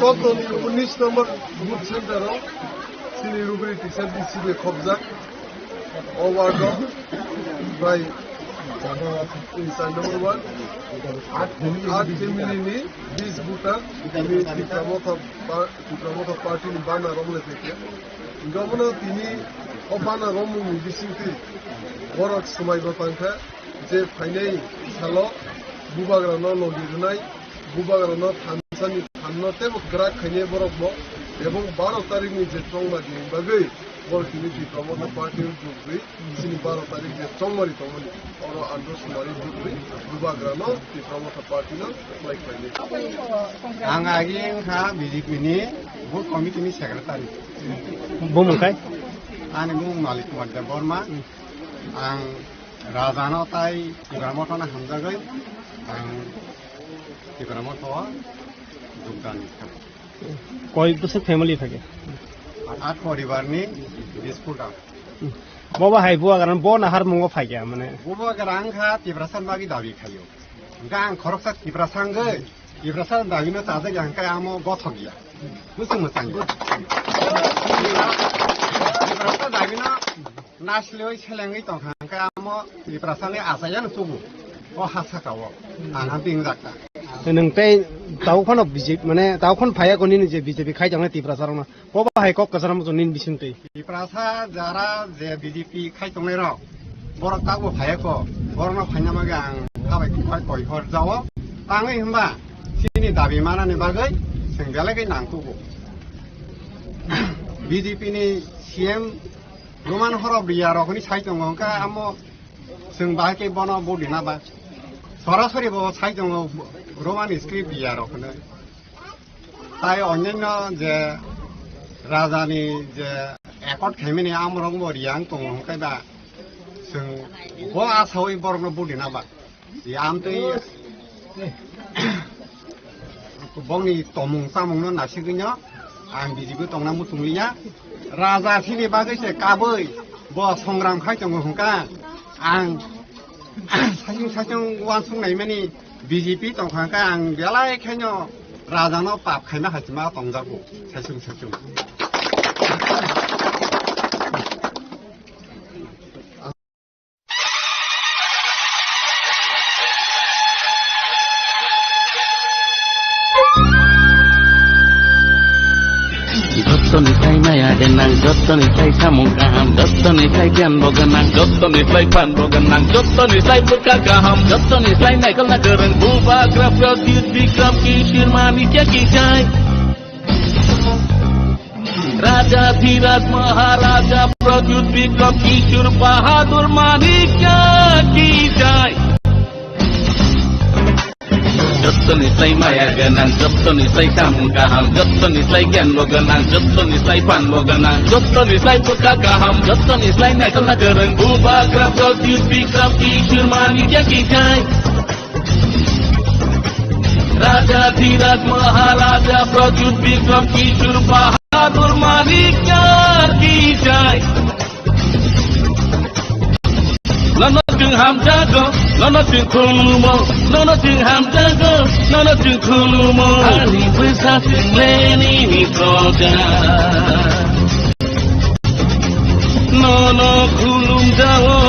गत 19 नम्बर बुथ सेन्टरआव सिलिगुड़ी टिचार डिस्ट्रिक्टनि खबजा अवार्ड बाय नम्बर 1 8 फेमिलिनि 20 भोटार टिप्रामथा पार्टीनि बाना रमलेफेके गमनो तिनि अबाना रमुनि बिसिंति बरक समायबो तांखा जे फाइनाय सालो बुबाग्रानो लगिरनाय बुबाग्रानो थानसानि थान्नते ग्राक खायने बरक बो एवं 12 तारिखनि जे चंमानि बागै बरकिनि टिप्रामथा पार्टी जुगै सिनि 12 तारिख जे चंमारि तमनि और आन्दो समारि जुगै बुबाग्रानो टिप्रामथा पार्टीनो लाइक फाइनाय आं आगिं हा बीजेपीनि बुथ कमिटिनि सेक्रेटारि बुंमुंखाय आंनि मुं मालिक कुमार देव बर्मा आं राजानो ताई टिप्रामथानो हामजागै आं टिप्रामथावा যোগদান কয় বছর ফ্যামিলি থাকে 8 পরিবারনি 20 ফুটা বাবা হাইবুয়া কারণ ব নাহার মুঙ্গ ফাইয়া মানে बुबा ग्रांखा टिप्रासान बागि दाबि खायो गां खरकसा टिप्रासांगै टिप्रासान दाबिनो ताजे गांखा आमो गथ गया मुसु मोसांगो टिप्रासान दाबिनो नासलेय सेलेंगै तंखांखा आमो टिप्रासाननि आसायानो सुबु अ हासाकाव आना बिं जाका नोंथाय दाउखन बिजेपि माने दाउखन फाया गनि जे बिजेपि खायजांना टिप्रासारना बाबा हाय कक कसाराम जनिन बिसिंतै टिप्रासा जारा जे बीजेपी खायतंनाय र बरकाबो फायाको बरनो फायनामागा आं खाबाय खाय कयहर जावो ताङै होमबा सिनि दाबि मानानि बागै सोंगालागै नांगौ बीजेपी नि सीएम रोमान हरब्रिया रखनि साइतंगका आमो जों बाहायके बनो बडिनाबा सरासरि बो साइतंग रोमान स्क्रिप्ट बिया रखनो ताय अन्यान्य जे राजानि जे एकट खायमिनि आमरंग बरियां तंगकायबा जों ब आसावै बरनो बडिनाबा जे आमतै बंनि तमुं सामुंनो नासिगैनो आं बिजिबो तंना मुतुंलिया राजा सिनि बागैसे काबै บ่সংগ্राम खायजों हंका आं साइजों वान संनाय माने बीजेपी दंखांका आं बेलाय खायनो राजानाव पाप खायना हाजिमा दंजागौ साइजों Jottonify maya denang, jottonify samung kaham, jottonify kian boganang, jottonify pan boganang, jottonify buka kaham, jottonify naikal na gereng buba graf radit bikram kishir manikya kijai. Raja Dhiraj Maharaja Pradyut Bikram Kishur Bahadur Manikya kijai. Jottonify maya ganang, jottonify samung kaham, jottonify kian boganang, jottonify pan boganang, jottonify buka kaham, jottonify naikal na gereng buba graf radit bikram kishir manikya kijai. Raja Dhiraj Maharaja Pradyut Bikram Kishur Bahadur Manikya kijai. Nono jeng ham jago, nono jeng khulumo, nono jeng ham jago, nono jeng khulumo. Hari besar jeng leni ni proja. Nono khulum jago,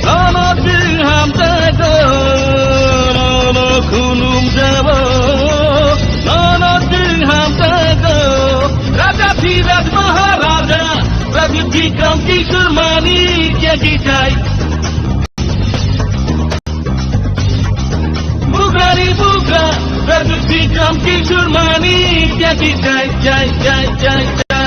nono jeng ham jago, nono khulum jago, nono jeng ham jago. Raja Dhiraj Maharaja Pradyut Bikram Kishur Manikya kijai. Bugrani bugra Pradyut Bikram Kishur Manikya kijai, jai jai jai jai.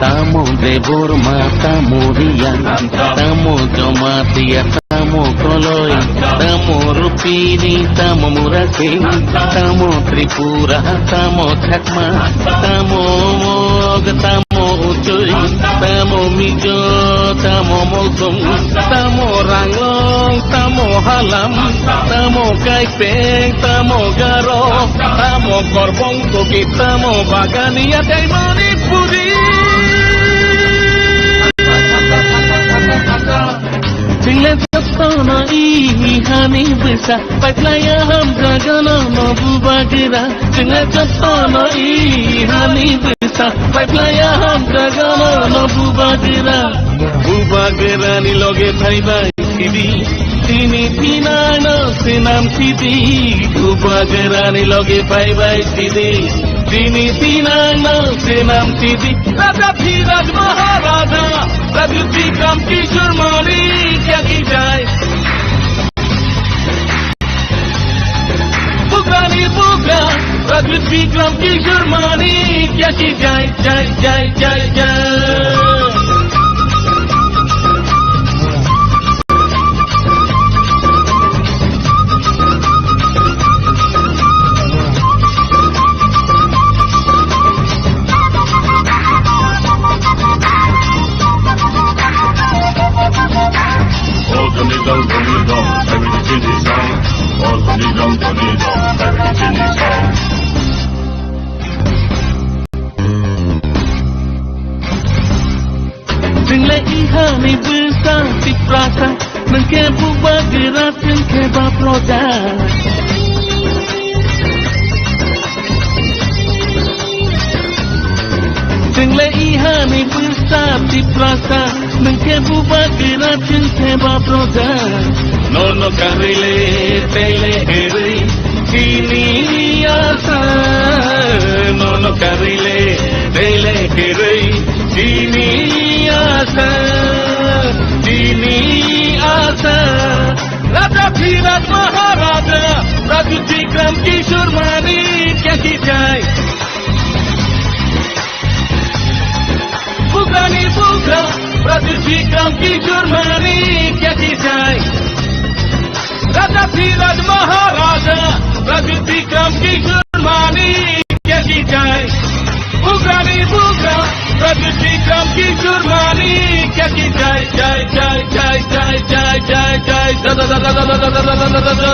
Tamu debur mata murian, tamu jomatia, tamu koloi, tamu rupini, tamu murasing, tamu tripura, tamu chakma, tamu mog, tamu ucuy, tamu mijo, tamu molsum, tamu ranglong, tamu halam, tamu kaipeng, tamu garo, tamu korbong tuki, tamu bagania, taimani puri. Tinggal jottono ihani besar, patlaya ham jagana mabu bagira. Tinggal jottono ihani besar, patlaya ham jagana mabu bagira. Bubagira ni loge thaiba sidi, tini tinana senam sidi. Bubagira ni loge thaiba sidi, tini tinana senam sidi. Raja Dhiraj Maharaja Pradyut Bikram Kishur Manikya kijai. Bugrani bugra Pradyut Bikram Kishur Manikya kijai, jai jai jai jai. Tinggal ihani besar di prasa, mengke buba gerak mengke baproja. Tinggal ihani besar di prasa, mengke buba gerak mengke baproja. Nono karile tele heri, kini asa. Nono karile tele heri, kini asa, kini asa. Raja Dhiraj Maharaja Pradyut Bikram Kishur Manikya kijai. Bugrani bugra Pradyut Bikram Kishur Manikya kijai. राजा धीरज महाराजा रवि विक्रम किशोर मानी क्या की जाए बुगरानी बुगरा रवि विक्रम किशोर मानी क्या की जाए जाए जाए जाए जाए जाए जाए जाए दा दा दा दा दा दा दा दा दा दा दा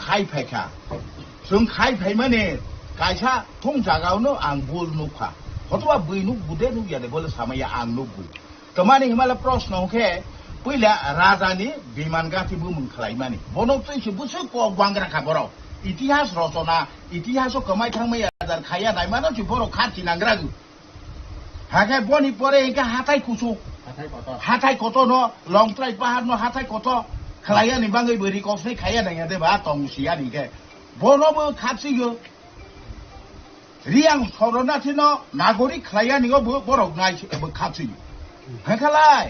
khai phải cả sướng khai phải mà nè cái cha thông trả gạo nó ăn bùn nục cả họ tôi bùi nục bùn đấy nục giờ để bớt sama ya ăn nục bùi tầm này himalaya pros nó ke bây là raja ni biman gati bu mung khlai mani bono tôi chỉ bớt có quang ra cả boro itihas rosona itihas ko kamai thang mai adar khaya nai mano chỉ boro khat chi nangra gu hakai boni pore inka hatai koto no long trai pahar no hatai koto khlaya ni bangai beri kosni khaya nai ade ba tong sia ni ke bono bo khatsi go riang sorona thino nagori khlaya ni go borok nai bo khatsi hakalai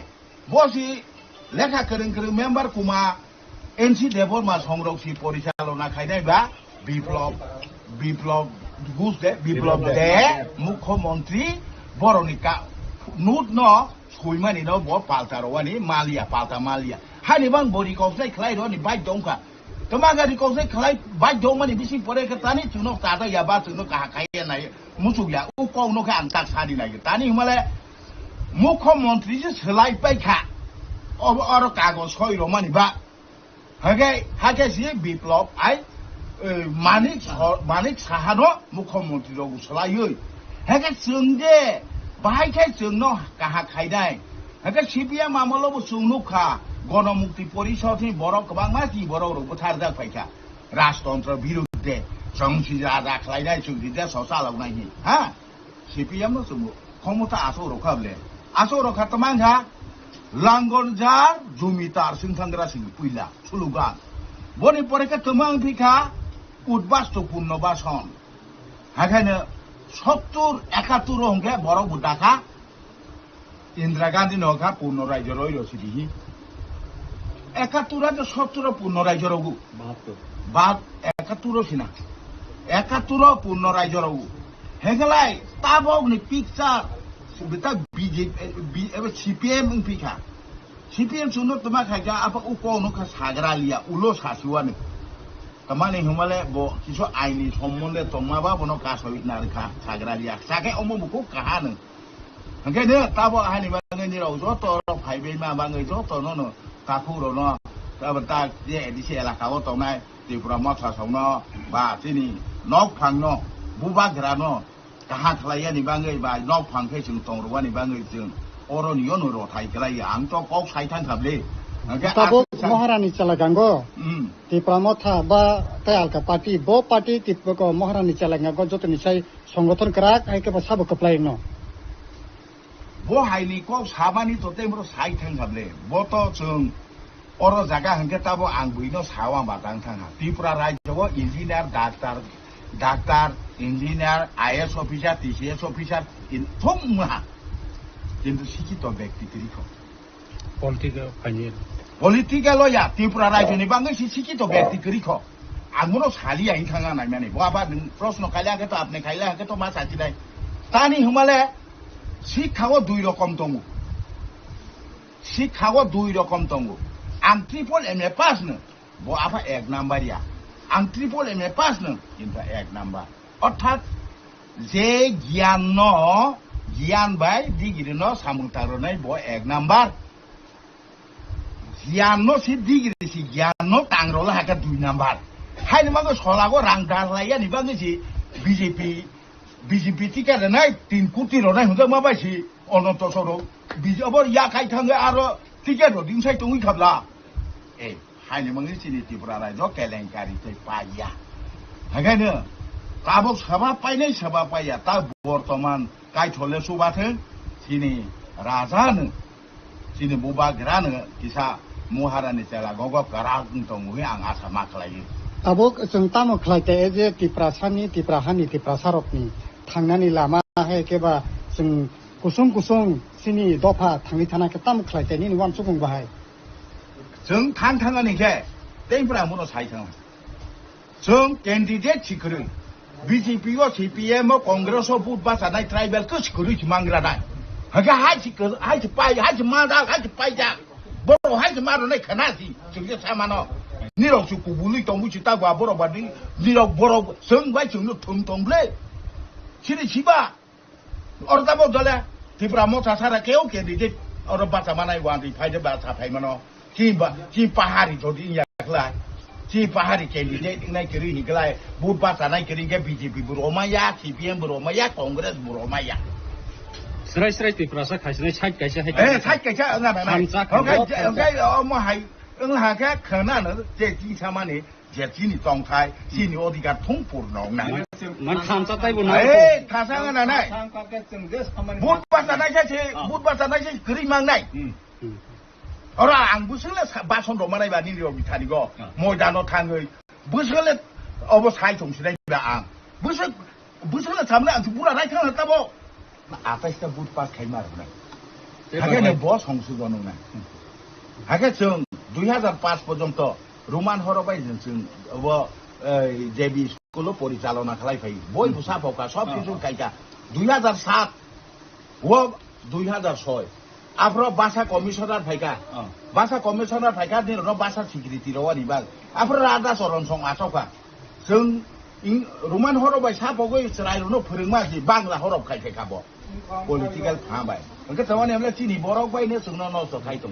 bosi lekha kereng member kuma NC Devor ma সংরক্ষী পরিচালনা খাইনাই বা বিপ্লব ঘোষ দে বিপ্লব দে মুখ্যমন্ত্রী বরনিকা নুট ন সইমানি ন ব পালতারওয়ানি মালিয়া পালতা মালিয়া হানি বাং বরি কসলাই খলাই Roni by দংকা তোমাগা রি কসলাই খলাই by দংমানি BC পরে কে তানি চুনো তাতা ইয়াবা চুনো কা খাইয়া নাই মুসুয়া উ কও ন কা আং তাক সাদি নাই তানি হিমালে মুখ্যমন্ত্রী যে সেলাই পাইখা অর কাগজ সই রমানি বা হাগে যে বিপ্লব আই মানিক সাহানো মুখ্যমন্ত্রী রঘু সলাই হাগে जों যে বাহাইখাই जों ন কাহা খাইনাই হাগে সিপিএম আমলবো जोंनुखा গণমুক্তি পরিষদনি বড় গোবাং মাসি বড় রঘু থারদা ফাইখা রাজতন্ত্র বিরুদ্ধে সংসি রাজা খাইনাই সংসিদে সসালাवनायनि হ্যাঁ সিপিএম नो जों ক্ষমতা আসো রখাবলে আসো রখা তমাংহা Langgonjar Jumitar Singhangra Sing Puila Sulugan Boni Poreka Temang Pika Udbas to Punobason Hakane Sotur Ekatur Hongke Boro Budaka Indra Gandhi Noka Puno Rajoro City Ekatura the Sotura Puno Rajorogu Bat Ekaturo Sina Ekaturo Puno Rajorogu Hegelai Tabog ni Pixar Sebetulnya CPM pika, CPM sunut teman kerja apa uko nuka sagralia ulos kasuan. Teman yang humale bo kiso aini somonde tomaba bono kasawit narika sagralia. Sakai omong buku kahan. Angke dia tabo ahani bangai ni rau joto rau hai bema bangai joto nono kaku rono. Tabentar dia edisi elah kawo tonai di Pramot sasongno ba sini nok pang no bubak grano. Kahan kelayan ni bangai ba nok pang ke jeng tong ruan ni bangai jeng orang ni ono rotai kelai ang to kok saitan kable. Tabuk Maharani Chalaganggo di Pramotha ba tayal ka parti bo parti tipe ko Maharani Chalaganggo joto ni sai সংগঠন kerak ai ke basabo keplaing no. Bo hai ni kok samani to temro saitan kable. Bo to jeng orang jaga hangke tabo ang buino sawang batang tanga. Tripura Rajya wo engineer doctor engineer IAS officer TCS officer থমা কিন্তু শিক্ষিত ব্যক্তি তৈরি political ইয়া ত্রিপুরা রাজ্যনি বাংলা শিক্ষিত ব্যক্তি তৈরি আমনো সালিয়া ইনখাঙা নাই মানে বাবা প্রশ্ন খাইলে আগে তো আপনি খাইলে আগে তো মা চাচি নাই তানি হুমালে শিক্ষাও দুই রকম দङ শিক্ষাও দুই রকম দङ আং ট্রিপল MA পাস নো বো আফা এক নাম্বারিয়া Ang triple MA pass no কিন্তু এক নাম্বার অর্থাৎ যে জ্ঞান বাই ডিগ্রি ন সামুতারনাই ব এক নাম্বার জ্ঞান ন সি ডিগ্রি সি জ্ঞান ন টাংরলা হাকা দুই নাম্বার হাইনি মাগো সলাগো রাং দালাইয়া নিবাঙ্গি সি বিজেপি টিকা নাই 3 কোটি রনাই হুজা মাবাইসি অনন্ত সর বিজেপর ইয়া খাই থাঙ্গে আর টিকেট দিনসাই টঙ্গি খাবলা এই Hai mangi sini Tripura Rajya kelengkari tei paya. Hagane tabok sabapai nei sabapai ya ta bortoman kai thole subathe sini raja ne sini bubagra ne kisa Maharani Chalaganggo karak tongui ang asama khlai. Tabok जों tamo khlai te je Tripura sani Tripura hani Tripura sarokni thangnani lama hai keba जों kusung सिनि दफा थाङै थानायखौ ताम खालायतायनि वान सुबुं बाहाय जों थांनानैखे दैफ्रा मुनो साइथां जों कैंडिडेट सिखोरो बीजेपी ओ सीपीएम ओ कांग्रेस ओ बुट बासानाय ट्राइबल को सिखोरो मांग्रानाय हगे हाय मादा हाय पाइजा बर' हाय मारनाय खोनासि जोंजे सामानो निराव सुकु बुलि तंबु चिता गवा बर' बादि निराव बर' जों बाय जोंनो थुम थंब्ले सिरि सिबा अरदाबो दले तिब्रा मोथा सारा केव कैंडिडेट और बासा मानाय वांदि फाइदे बासा फाइमानो की पहाड़ी जोड़ी याकलाय की पहाड़ी कैंडिडेट इनाय करी हिगलाय बुट बासा नाय करी के बीजेपी बुरोमाया सीपीएम बुरोमाया कांग्रेस बुरोमाया स्राय तिफ्रासा खायसे साइड कैसे है साइड कैसे ओंगाय ओमहाय ओंहाके खोनानो जे जी सामाने जे जिनि तंथाय जिनि अधिकार थंपुरनाव ना मान खामसा ताइबो ना थासाङा नाय बुट बासा नायसे गरि मांनाय और आं बुसले बासन रमानाय बानि रिव बिथानिगो मयदानो थाङै बुसले अब साइ थंसिनाय बा आं बुसले सामने आं बुरा राय थांनो ताबो आताइसता बुट पास खाइमारना हागे ने बस संशोधन ना हागे जों 2005 पर्यन्त रोमान हरबाय जों अब देबी स्कुल परिचालना खालायफाय बय बुसा फका सब किछु कायका 2007 वो 2006 आफ्रो भाषा कमिशनार फाइका निरनो भाषा सिक्रिति रवानि बाग आफ्रो राजा चरण सं आसौका जों रोमान हरबाय साफगै रायनो फोरोंमासि बांला हरब खायखाबो पलिटिकल फाबाय ओंखे तवानि हमले चिनि बरक बायनो जोंनो नस्त खायतं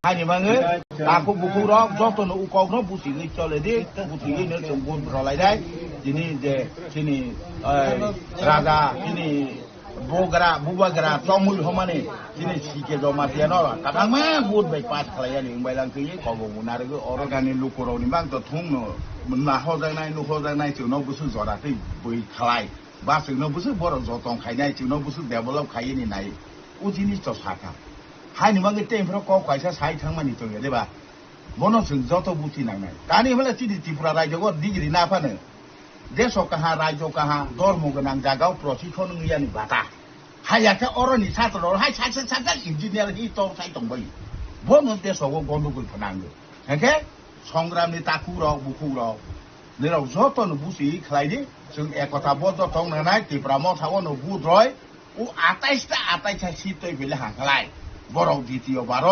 हानि माङो दाखौ बुखौ रक जतनो उकौनो बुसिगै चलेदि बुसिगैनो जों गुन रलायनाय दिनि जे चिनि राजा चिनि बुबाग्रा चमुल हमाने दिनै सिके जमा दियानो काथांमा बुट बाय पास खालायनि बायलांखै कबमुनारगो अरगानि लुकरावनि बां त थुंनो ना हजानाय जोंनाव बुसु जराखै बै खालाय बा जोंनाव बुसु बर जतन खायनाय जोंनाव बुसु डेभलप खायनि नाय उजिनि त साथा हानि मागे टेमफ्रा क खायसा साइ थांमानि त गेदेबा बनो जों जत बुथि नांनाय दानि हले चिदि त्रिपुरा राज्यको डिग्री ना फानो देश कहाँ राज्य कहाँ धर्म गोनां जागाव प्रशिक्षण गैयानि बाथा हायाके अरनि सात्र हाय सासे इन्जिनियार हि त साइ दंबाय बनो देशको गन्दगोल फनांगो हेके संग्रामनि ताकुराव बुकुराव निराव जतन बुसि खालायनि जों एकता बद्ध थंनाय त्रिपुरा मथावनो बुद्रय उ 28 सिटै बेले हांखालाय बराव द्वितीय बार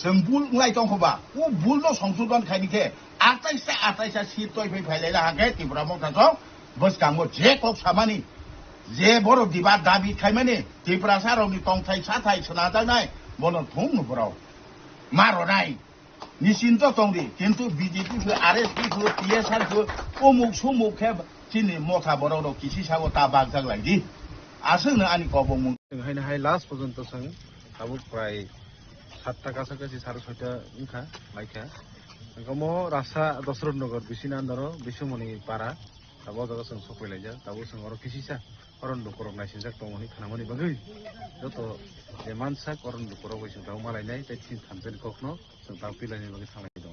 जों बुल लाइ दंखोबा उ बुलनो संशोधन खायनिखे 28 सिटै फैलायला हांखे त्रिपुरा मथाव बसकांगो जे कक सामानि जे बर दिबा दाबि खायमानि त्रिपुरा सारनि तंथाय साथाय सोनाजानाय बनो थंनो बराव मारनाय निश्चिन्त तंदि किन्तु बीजेपी को आरएसपी को टीएसआर को अमुक समुक खेब चिनि मथा बराव किसी सागो ता बागजाग लायदि आसोनो आनि कबमु हायना हाय लास्ट पर्यन्त जों आबो प्राय 7टा कासाकासि 6:30 उनखा लाइखा गमो रासा दशरथ नगर बिसिना आन्दार बिसुमनि पारा ताबो जागा जों सफैलायजा ताबो जों अर किसिसा अरन दुखरक नायसिनजाक दंमोन खानामनि बागै जत जे मानसा अरन दुखरक बैसो दाव मालायनाय दै थिन थामजन कखनो जों दाव पिलायनि बागै थांनाय दं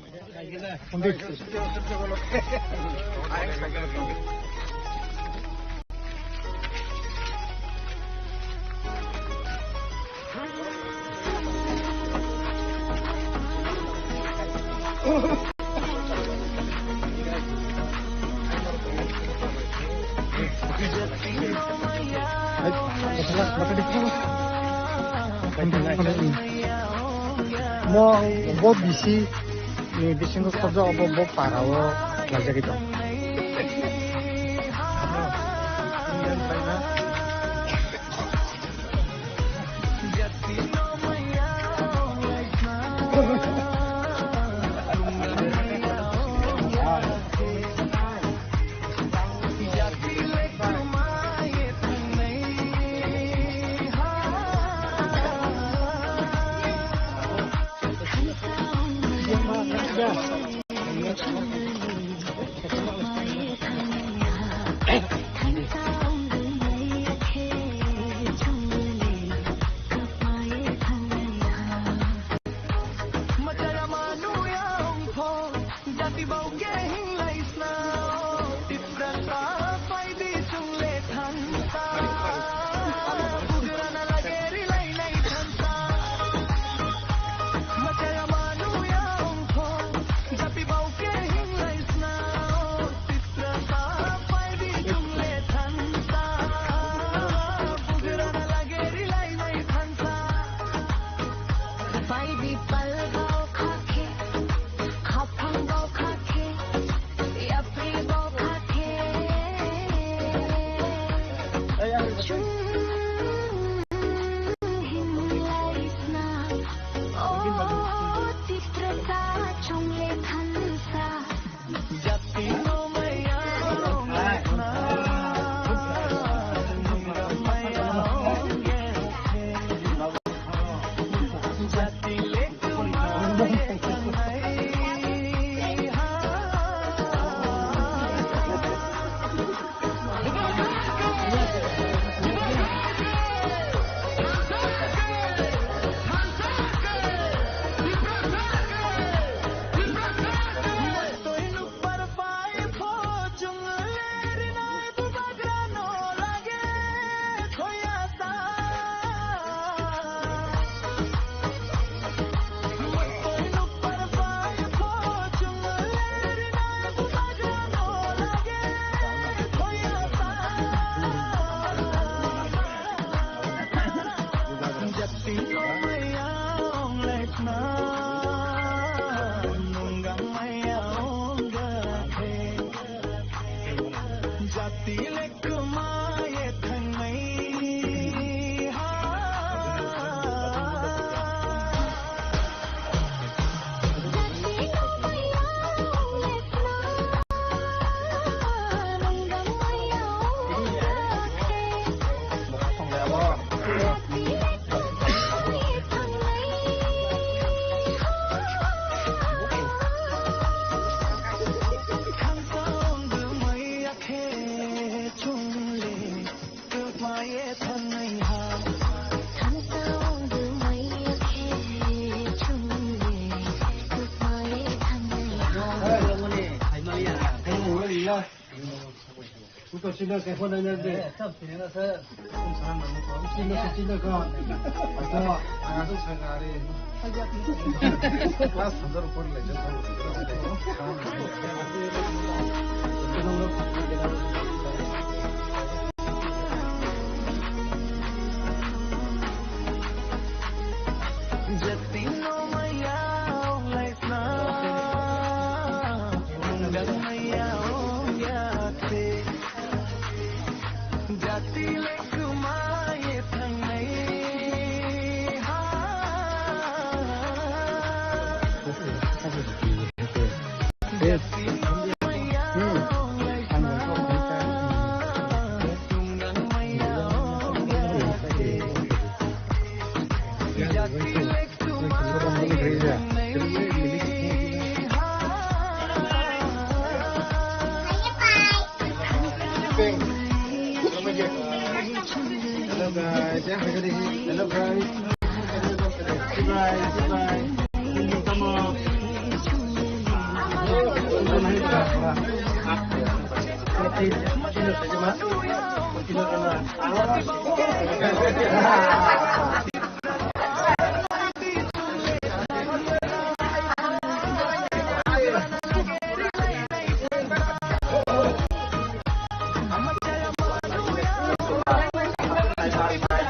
mo bo bisi ni bisingo khobja bo parao lajagi dong Sino que fue en el de. Sino que atau agak sanggari. Kelas bener pun Hello guys, hello guys. Goodbye. Continue saja mas.